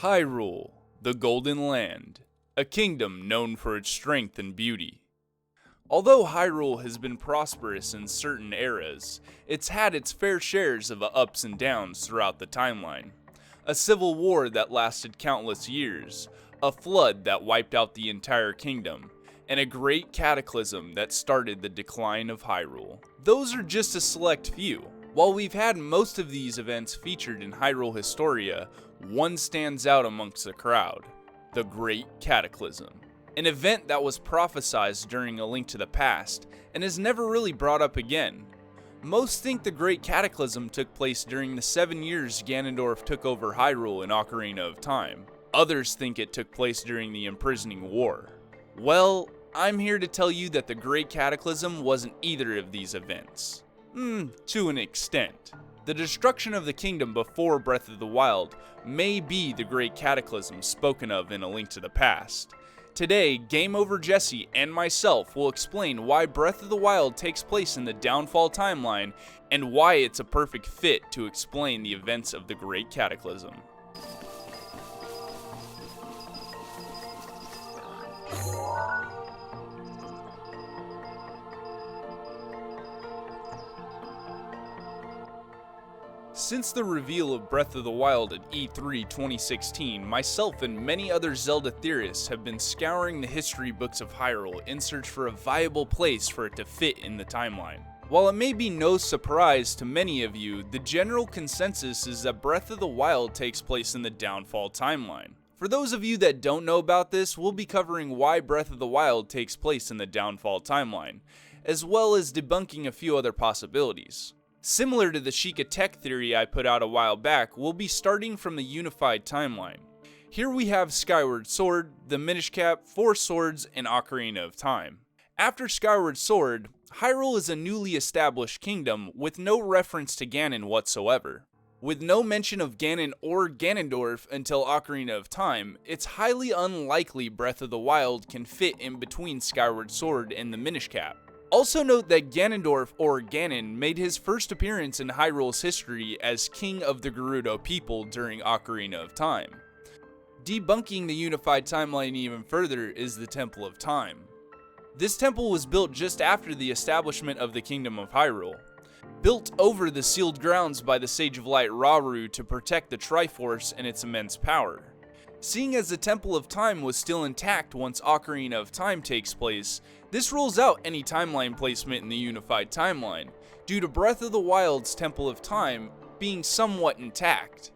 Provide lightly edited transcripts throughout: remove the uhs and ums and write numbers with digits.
Hyrule, the Golden Land, a kingdom known for its strength and beauty. Although Hyrule has been prosperous in certain eras, it's had its fair shares of ups and downs throughout the timeline. A civil war that lasted countless years, a flood that wiped out the entire kingdom, and a great cataclysm that started the decline of Hyrule. Those are just a select few. While we've had most of these events featured in Hyrule Historia, one stands out amongst the crowd: the Great Cataclysm. An event that was prophesized during A Link to the Past, and is never really brought up again. Most think the Great Cataclysm took place during the 7 years Ganondorf took over Hyrule in Ocarina of Time. Others think it took place during the Imprisoning War. Well, I'm here to tell you that the Great Cataclysm wasn't either of these events. To an extent. The destruction of the kingdom before Breath of the Wild may be the Great Cataclysm spoken of in A Link to the Past. Today, Game Over Jesse and myself will explain why Breath of the Wild takes place in the Downfall timeline and why it's a perfect fit to explain the events of the Great Cataclysm. Since the reveal of Breath of the Wild at E3 2016, myself and many other Zelda theorists have been scouring the history books of Hyrule in search for a viable place for it to fit in the timeline. While it may be no surprise to many of you, the general consensus is that Breath of the Wild takes place in the Downfall timeline. For those of you that don't know about this, we'll be covering why Breath of the Wild takes place in the Downfall timeline, as well as debunking a few other possibilities. Similar to the Sheikah Tech theory I put out a while back, we'll be starting from the unified timeline. Here we have Skyward Sword, the Minish Cap, Four Swords, and Ocarina of Time. After Skyward Sword, Hyrule is a newly established kingdom with no reference to Ganon whatsoever. With no mention of Ganon or Ganondorf until Ocarina of Time, it's highly unlikely Breath of the Wild can fit in between Skyward Sword and the Minish Cap. Also note that Ganondorf, or Ganon, made his first appearance in Hyrule's history as King of the Gerudo people during Ocarina of Time. Debunking the unified timeline even further is the Temple of Time. This temple was built just after the establishment of the Kingdom of Hyrule. Built over the sealed grounds by the Sage of Light Rauru to protect the Triforce and its immense power. Seeing as the Temple of Time was still intact once Ocarina of Time takes place, this rules out any timeline placement in the unified timeline, due to Breath of the Wild's Temple of Time being somewhat intact.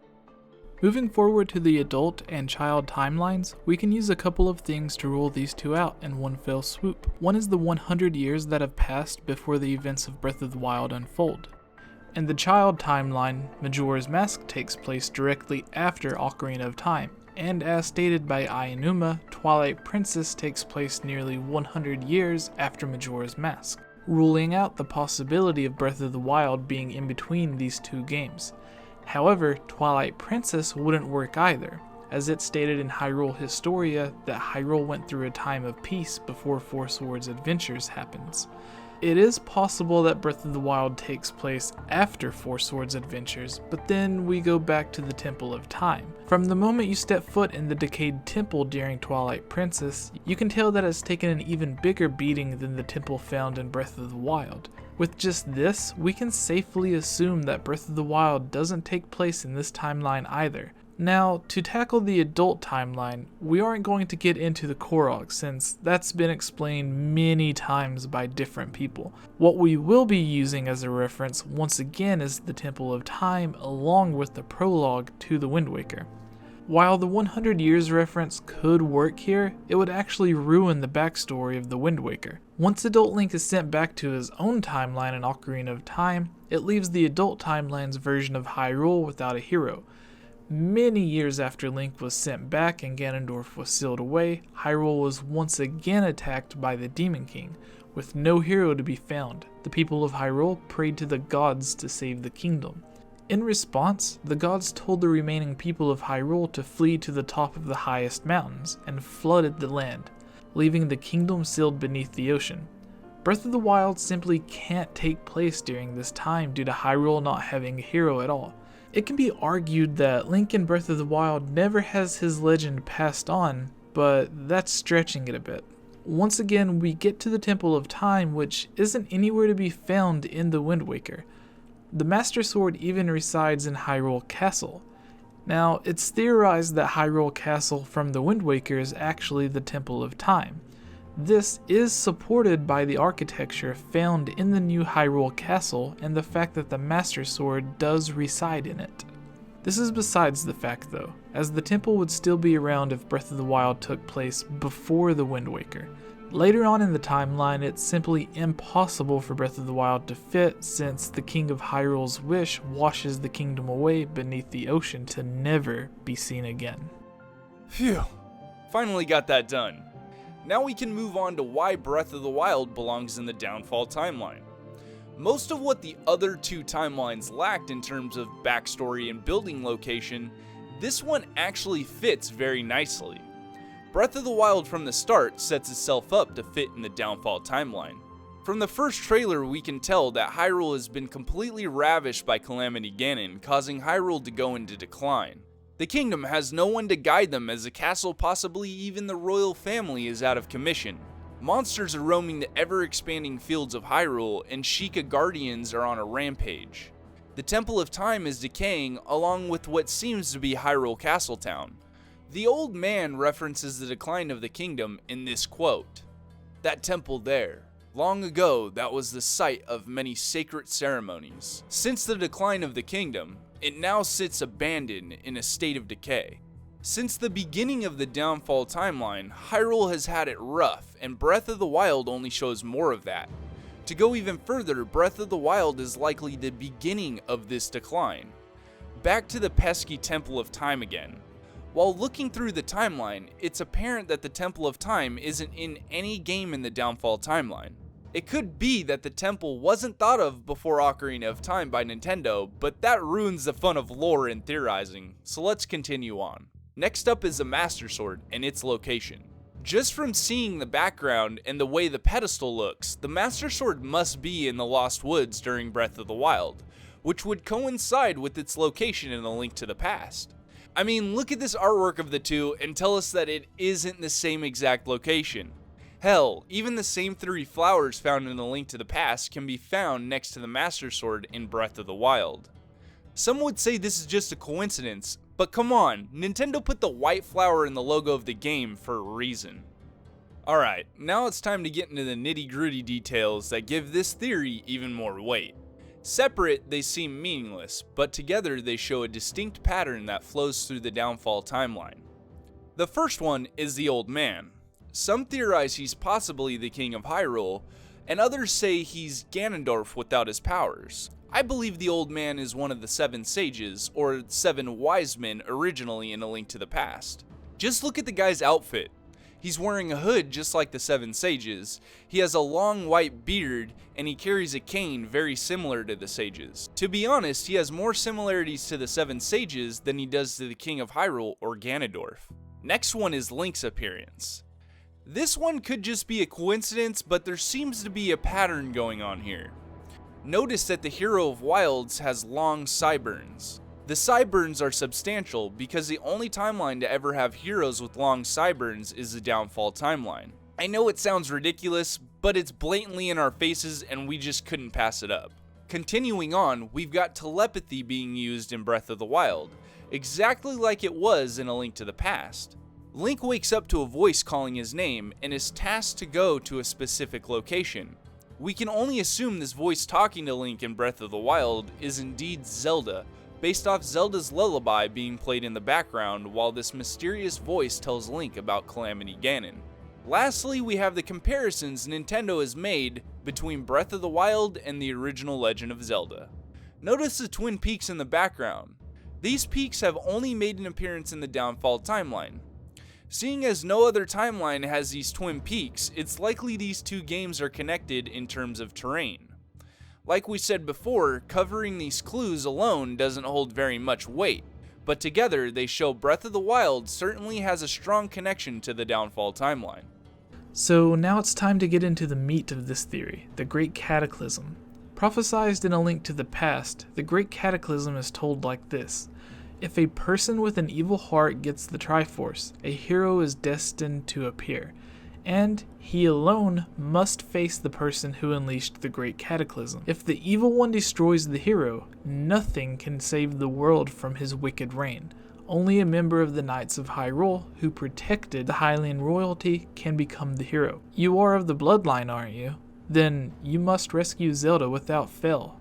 Moving forward to the adult and child timelines, we can use a couple of things to rule these two out in one fell swoop. One is the 100 years that have passed before the events of Breath of the Wild unfold. In the child timeline, Majora's Mask takes place directly after Ocarina of Time, and as stated by Aonuma, Twilight Princess takes place nearly 100 years after Majora's Mask, ruling out the possibility of Breath of the Wild being in between these two games. However, Twilight Princess wouldn't work either, as it's stated in Hyrule Historia that Hyrule went through a time of peace before Four Swords Adventures happens. It is possible that Breath of the Wild takes place after Four Swords Adventures, but then we go back to the Temple of Time. From the moment you step foot in the decayed temple during Twilight Princess, you can tell that it's taken an even bigger beating than the temple found in Breath of the Wild. With just this, we can safely assume that Breath of the Wild doesn't take place in this timeline either. Now, to tackle the adult timeline, we aren't going to get into the Korok since that's been explained many times by different people. What we will be using as a reference once again is the Temple of Time along with the prologue to the Wind Waker. While the 100 years reference could work here, it would actually ruin the backstory of the Wind Waker. Once Adult Link is sent back to his own timeline in Ocarina of Time, it leaves the adult timeline's version of Hyrule without a hero. Many years after Link was sent back and Ganondorf was sealed away, Hyrule was once again attacked by the Demon King. With no hero to be found, the people of Hyrule prayed to the gods to save the kingdom. In response, the gods told the remaining people of Hyrule to flee to the top of the highest mountains and flooded the land, leaving the kingdom sealed beneath the ocean. Breath of the Wild simply can't take place during this time due to Hyrule not having a hero at all. It can be argued that Link in Breath of the Wild never has his legend passed on, but that's stretching it a bit. Once again, we get to the Temple of Time, which isn't anywhere to be found in the Wind Waker. The Master Sword even resides in Hyrule Castle. Now, it's theorized that Hyrule Castle from the Wind Waker is actually the Temple of Time. This is supported by the architecture found in the new Hyrule Castle and the fact that the Master Sword does reside in it. This is besides the fact though, as the temple would still be around if Breath of the Wild took place before the Wind Waker. Later on in the timeline, it's simply impossible for Breath of the Wild to fit since the King of Hyrule's wish washes the kingdom away beneath the ocean to never be seen again. Phew, finally got that done. Now we can move on to why Breath of the Wild belongs in the Downfall timeline. Most of what the other two timelines lacked in terms of backstory and building location, this one actually fits very nicely. Breath of the Wild from the start sets itself up to fit in the Downfall timeline. From the first trailer we can tell that Hyrule has been completely ravished by Calamity Ganon, causing Hyrule to go into decline. The kingdom has no one to guide them as the castle, possibly even the royal family, is out of commission. Monsters are roaming the ever-expanding fields of Hyrule, and Sheikah guardians are on a rampage. The Temple of Time is decaying, along with what seems to be Hyrule Castletown. The old man references the decline of the kingdom in this quote, "That temple there, long ago that was the site of many sacred ceremonies. Since the decline of the kingdom, it now sits abandoned in a state of decay." Since the beginning of the Downfall timeline, Hyrule has had it rough, and Breath of the Wild only shows more of that. To go even further, Breath of the Wild is likely the beginning of this decline. Back to the pesky Temple of Time again. While looking through the timeline, it's apparent that the Temple of Time isn't in any game in the Downfall timeline. It could be that the temple wasn't thought of before Ocarina of Time by Nintendo, but that ruins the fun of lore and theorizing, so let's continue on. Next up is the Master Sword and its location. Just from seeing the background and the way the pedestal looks, the Master Sword must be in the Lost Woods during Breath of the Wild, which would coincide with its location in A Link to the Past. I mean, look at this artwork of the two and tell us that it isn't the same exact location. Hell, even the same 3 flowers found in A Link to the Past can be found next to the Master Sword in Breath of the Wild. Some would say this is just a coincidence, but come on, Nintendo put the white flower in the logo of the game for a reason. Alright, now it's time to get into the nitty-gritty details that give this theory even more weight. Separate, they seem meaningless, but together they show a distinct pattern that flows through the Downfall timeline. The first one is the old man. Some theorize he's possibly the king of Hyrule, and others say he's Ganondorf without his powers. I believe the old man is one of the 7 sages, or 7 wise men originally in A Link to the Past. Just look at the guy's outfit. He's wearing a hood just like the 7 sages, he has a long white beard, and he carries a cane very similar to the sages. To be honest, he has more similarities to the 7 sages than he does to the king of Hyrule or Ganondorf. Next one is Link's appearance. This one could just be a coincidence, but there seems to be a pattern going on here. Notice that the hero of Wilds has long sideburns. The sideburns are substantial because the only timeline to ever have heroes with long sideburns is the Downfall timeline. I know it sounds ridiculous, but it's blatantly in our faces and we just couldn't pass it up. Continuing on, we've got telepathy being used in Breath of the Wild, exactly like it was in A Link to the Past. Link wakes up to a voice calling his name and is tasked to go to a specific location. We can only assume this voice talking to Link in Breath of the Wild is indeed Zelda, based off Zelda's lullaby being played in the background while this mysterious voice tells Link about Calamity Ganon. Lastly, we have the comparisons Nintendo has made between Breath of the Wild and the original Legend of Zelda. Notice the twin peaks in the background. These peaks have only made an appearance in the Downfall timeline. Seeing as no other timeline has these twin peaks, it's likely these two games are connected in terms of terrain. Like we said before, covering these clues alone doesn't hold very much weight, but together they show Breath of the Wild certainly has a strong connection to the Downfall timeline. So now it's time to get into the meat of this theory, the Great Cataclysm. Prophesized in A Link to the Past, the Great Cataclysm is told like this. If a person with an evil heart gets the Triforce, a hero is destined to appear, and he alone must face the person who unleashed the Great Cataclysm. If the evil one destroys the hero, nothing can save the world from his wicked reign. Only a member of the Knights of Hyrule, who protected the Hylian royalty, can become the hero. You are of the bloodline, aren't you? Then you must rescue Zelda without fail.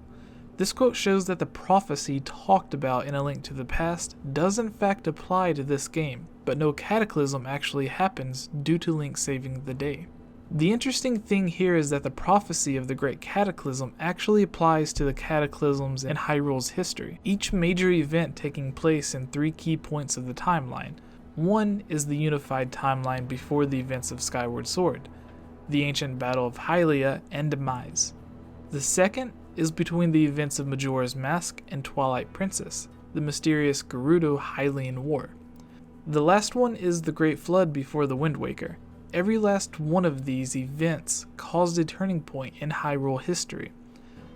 This quote shows that the prophecy talked about in A Link to the Past does in fact apply to this game, but no cataclysm actually happens due to Link saving the day. The interesting thing here is that the prophecy of the Great Cataclysm actually applies to the cataclysms in Hyrule's history, each major event taking place in 3 key points of the timeline. One is the unified timeline before the events of Skyward Sword, the ancient battle of Hylia and Demise. The second is between the events of Majora's Mask and Twilight Princess, the mysterious Gerudo-Hylian War. The last one is the Great Flood before the Wind Waker. Every last one of these events caused a turning point in Hyrule history.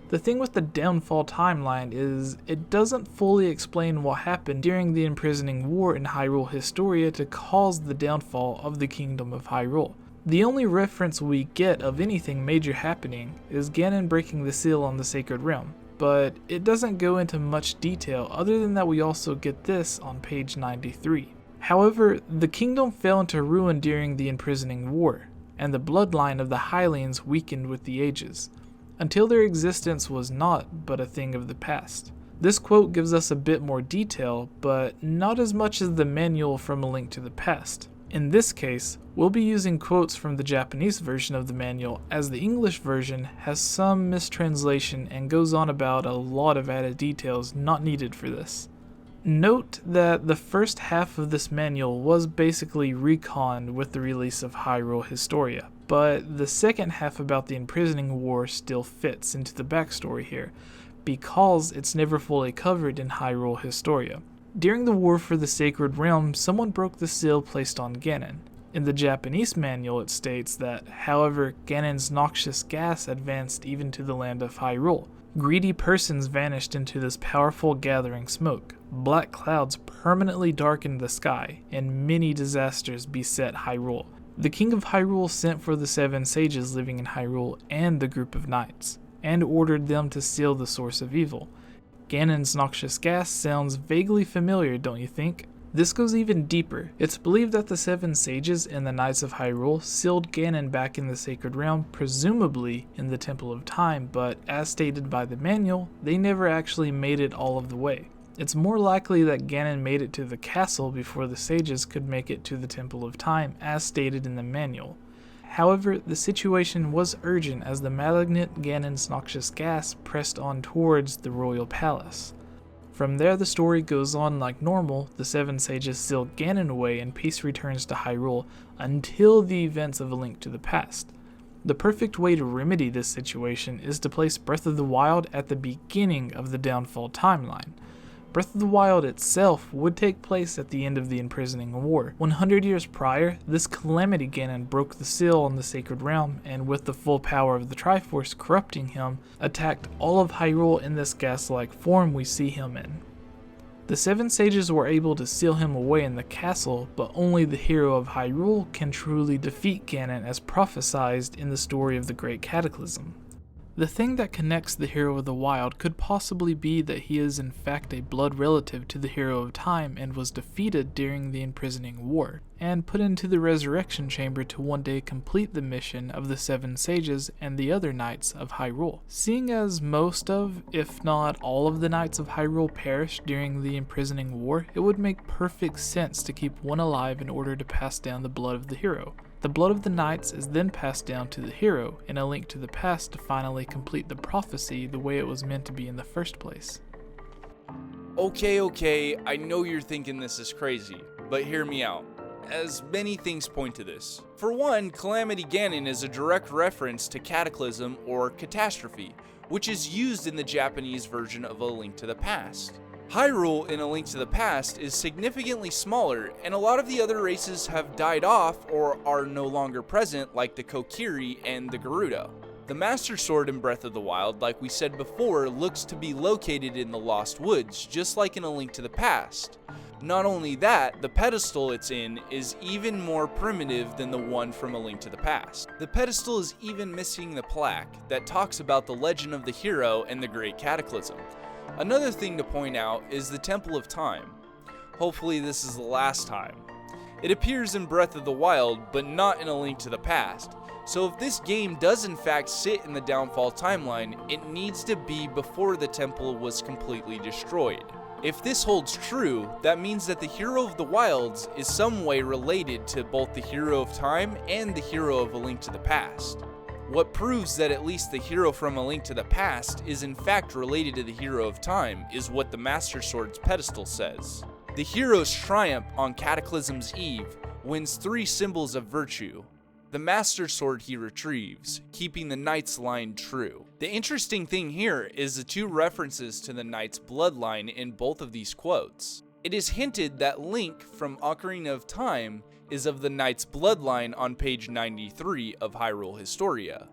The thing with the Downfall timeline is it doesn't fully explain what happened during the imprisoning war in Hyrule Historia to cause the downfall of the Kingdom of Hyrule. The only reference we get of anything major happening is Ganon breaking the seal on the Sacred Realm, but it doesn't go into much detail other than that we also get this on page 93. However, the kingdom fell into ruin during the imprisoning war, and the bloodline of the Hylians weakened with the ages, until their existence was not but a thing of the past. This quote gives us a bit more detail, but not as much as the manual from A Link to the Past. In this case, we'll be using quotes from the Japanese version of the manual, as the English version has some mistranslation and goes on about a lot of added details not needed for this. Note that the first half of this manual was basically reconned with the release of Hyrule Historia, but the second half about the imprisoning war still fits into the backstory here, because it's never fully covered in Hyrule Historia. During the war for the Sacred Realm, someone broke the seal placed on Ganon. In the Japanese manual it states that, however, Ganon's noxious gas advanced even to the land of Hyrule. Greedy persons vanished into this powerful gathering smoke. Black clouds permanently darkened the sky, and many disasters beset Hyrule. The King of Hyrule sent for the 7 sages living in Hyrule and the group of knights, and ordered them to seal the source of evil. Ganon's noxious gas sounds vaguely familiar, don't you think? This goes even deeper. It's believed that the 7 sages and the Knights of Hyrule sealed Ganon back in the Sacred Realm, presumably in the Temple of Time, but as stated by the manual, they never actually made it all of the way. It's more likely that Ganon made it to the castle before the sages could make it to the Temple of Time, as stated in the manual. However, the situation was urgent as the malignant Ganon's noxious gas pressed on towards the royal palace. From there the story goes on like normal. The 7 sages seal Ganon away and peace returns to Hyrule until the events of A Link to the Past. The perfect way to remedy this situation is to place Breath of the Wild at the beginning of the Downfall timeline. Breath of the Wild itself would take place at the end of the imprisoning war. 100 years prior, this Calamity Ganon broke the seal on the Sacred Realm, and with the full power of the Triforce corrupting him, attacked all of Hyrule in this gas-like form we see him in. The 7 sages were able to seal him away in the castle, but only the hero of Hyrule can truly defeat Ganon as prophesied in the story of the Great Cataclysm. The thing that connects the Hero of the Wild could possibly be that he is in fact a blood relative to the Hero of Time and was defeated during the imprisoning war, and put into the Resurrection Chamber to one day complete the mission of the 7 sages and the other Knights of Hyrule. Seeing as most of, if not all of the Knights of Hyrule perished during the imprisoning war, it would make perfect sense to keep one alive in order to pass down the blood of the hero. The blood of the knights is then passed down to the hero in A Link to the Past to finally complete the prophecy the way it was meant to be in the first place. Okay, I know you're thinking this is crazy, but hear me out, as many things point to this. For one, Calamity Ganon is a direct reference to Cataclysm or Catastrophe, which is used in the Japanese version of A Link to the Past. Hyrule in A Link to the Past is significantly smaller, and a lot of the other races have died off or are no longer present, like the Kokiri and the Gerudo. The Master Sword in Breath of the Wild, like we said before, looks to be located in the Lost Woods, just like in A Link to the Past. Not only that, the pedestal it's in is even more primitive than the one from A Link to the Past. The pedestal is even missing the plaque that talks about the legend of the hero and the Great Cataclysm. Another thing to point out is the Temple of Time. Hopefully this is the last time. It appears in Breath of the Wild, but not in A Link to the Past. So if this game does in fact sit in the Downfall timeline, it needs to be before the temple was completely destroyed. If this holds true, that means that the Hero of the Wilds is some way related to both the Hero of Time and the Hero of A Link to the Past. What proves that at least the hero from A Link to the Past is in fact related to the Hero of Time is what the Master Sword's pedestal says. The hero's triumph on Cataclysm's eve wins 3 symbols of virtue. The Master Sword he retrieves, keeping the Knight's line true. The interesting thing here is the 2 references to the Knight's bloodline in both of these quotes. It is hinted that Link from Ocarina of Time is of the Knight's bloodline on page 93 of Hyrule Historia.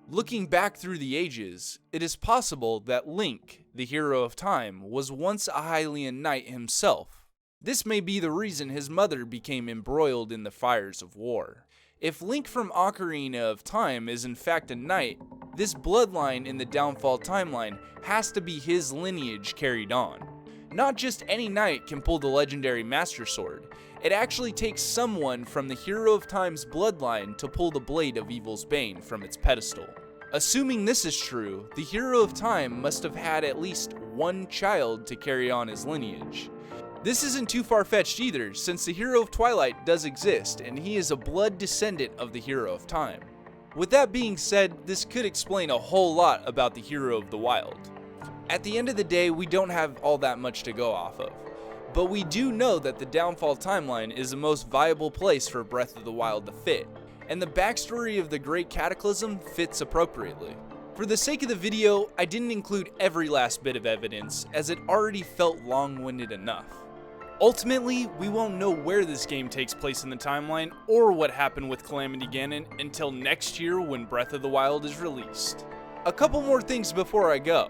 Looking back through the ages, it is possible that Link, the Hero of Time, was once a Hylian knight himself. This may be the reason his mother became embroiled in the fires of war. If Link from Ocarina of Time is in fact a knight, this bloodline in the Downfall timeline has to be his lineage carried on. Not just any knight can pull the legendary Master Sword. It actually takes someone from the Hero of Time's bloodline to pull the Blade of Evil's Bane from its pedestal. Assuming this is true, the Hero of Time must have had at least 1 child to carry on his lineage. This isn't too far-fetched either, since the Hero of Twilight does exist, and he is a blood descendant of the Hero of Time. With that being said, this could explain a whole lot about the Hero of the Wild. At the end of the day, we don't have all that much to go off of, but we do know that the Downfall timeline is the most viable place for Breath of the Wild to fit, and the backstory of the Great Cataclysm fits appropriately. For the sake of the video, I didn't include every last bit of evidence, as it already felt long-winded enough. Ultimately, we won't know where this game takes place in the timeline or what happened with Calamity Ganon until next year when Breath of the Wild is released. A couple more things before I go.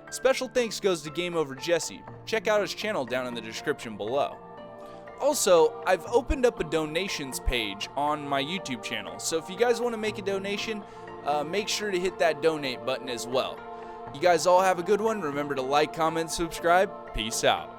Special thanks goes to Game Over Jesse. Check out his channel down in the description below. Also, I've opened up a donations page on my YouTube channel, so if you guys want to make a donation, make sure to hit that donate button as well. You guys all have a good one. Remember to like, comment, subscribe. Peace out.